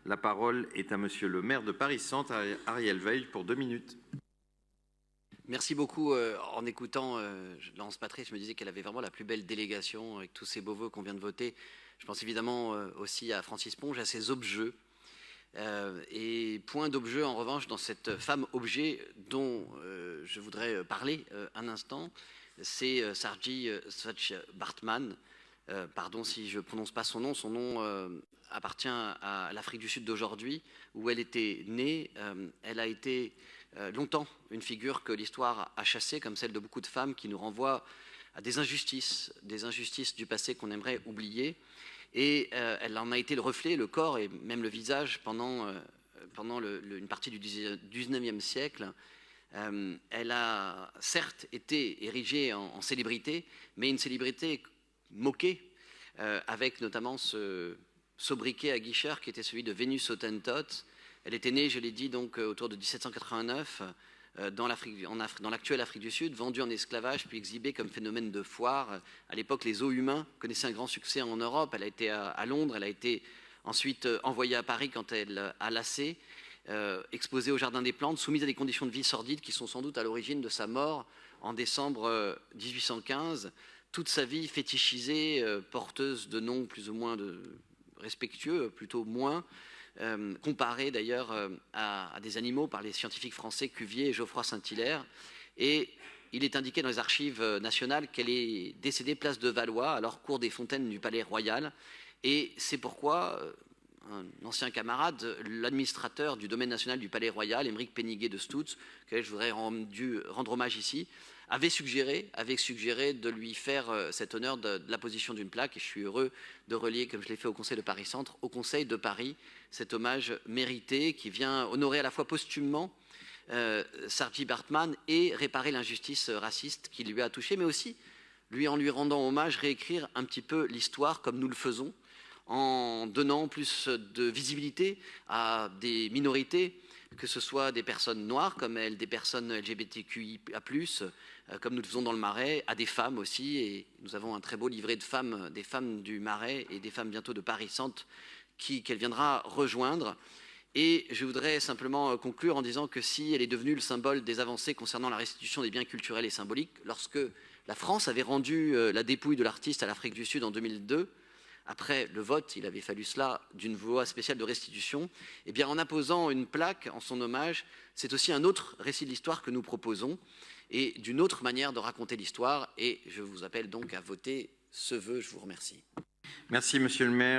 La parole est à Monsieur le maire de Paris-Centre, Ariel Veil, pour 2 minutes. Merci beaucoup. En écoutant Laurence Patré, je me disais qu'elle avait vraiment la plus belle délégation avec tous ces beaux vœux qu'on vient de voter. Je pense évidemment aussi à Francis Ponge, à ses objets. Et point d'objet en revanche dans cette femme objet dont je voudrais parler un instant, c'est Saartjie Baartman. Pardon si je ne prononce pas son nom. Son nom appartient à l'Afrique du Sud d'aujourd'hui, où elle était née. Elle a été longtemps une figure que l'histoire a chassée, comme celle de beaucoup de femmes, qui nous renvoient à des injustices du passé qu'on aimerait oublier. Et elle en a été le reflet, le corps et même le visage pendant une partie du 19e siècle. Elle a certes été érigée en célébrité, mais une célébrité moquée, avec notamment ce sobriquet à Guichard qui était celui de Vénus Hottentote. Elle était née, je l'ai dit, donc autour de 1789 dans l'actuelle Afrique du Sud, vendue en esclavage puis exhibée comme phénomène de foire. À l'époque, les os humains connaissaient un grand succès en Europe. Elle a été à Londres, elle a été ensuite envoyée à Paris quand elle a lassé, exposée au Jardin des Plantes, soumise à des conditions de vie sordides qui sont sans doute à l'origine de sa mort en décembre 1815. Toute sa vie fétichisée, porteuse de noms plus ou moins respectueux, plutôt moins, comparée d'ailleurs à des animaux par les scientifiques français Cuvier et Geoffroy Saint-Hilaire. Et il est indiqué dans les archives nationales qu'elle est décédée place de Valois, alors cours des fontaines du Palais Royal. Et c'est pourquoi un ancien camarade, l'administrateur du domaine national du Palais Royal, Émeric Péniguet de Stoutz, auquel je voudrais rendre hommage ici, avait suggéré de lui faire cet honneur de la position d'une plaque. Et je suis heureux de relier, comme je l'ai fait au Conseil de Paris-Centre, au Conseil de Paris, cet hommage mérité qui vient honorer à la fois posthumement Saartjie Baartman et réparer l'injustice raciste qui lui a touché, mais aussi, en lui rendant hommage, réécrire un petit peu l'histoire comme nous le faisons, en donnant plus de visibilité à des minorités, que ce soit des personnes noires comme elle, des personnes LGBTQIA+, comme nous le faisons dans le Marais, à des femmes aussi. Et nous avons un très beau livret de femmes, des femmes du Marais et des femmes bientôt de Paris-Centre qu'elle viendra rejoindre. Et je voudrais simplement conclure en disant que si elle est devenue le symbole des avancées concernant la restitution des biens culturels et symboliques, lorsque la France avait rendu la dépouille de l'artiste à l'Afrique du Sud en 2002, après le vote, il avait fallu cela d'une loi spéciale de restitution, eh bien en imposant une plaque en son hommage, c'est aussi un autre récit de l'histoire que nous proposons et d'une autre manière de raconter l'histoire. Et je vous appelle donc à voter ce vœu. Je vous remercie. Merci, Monsieur le maire.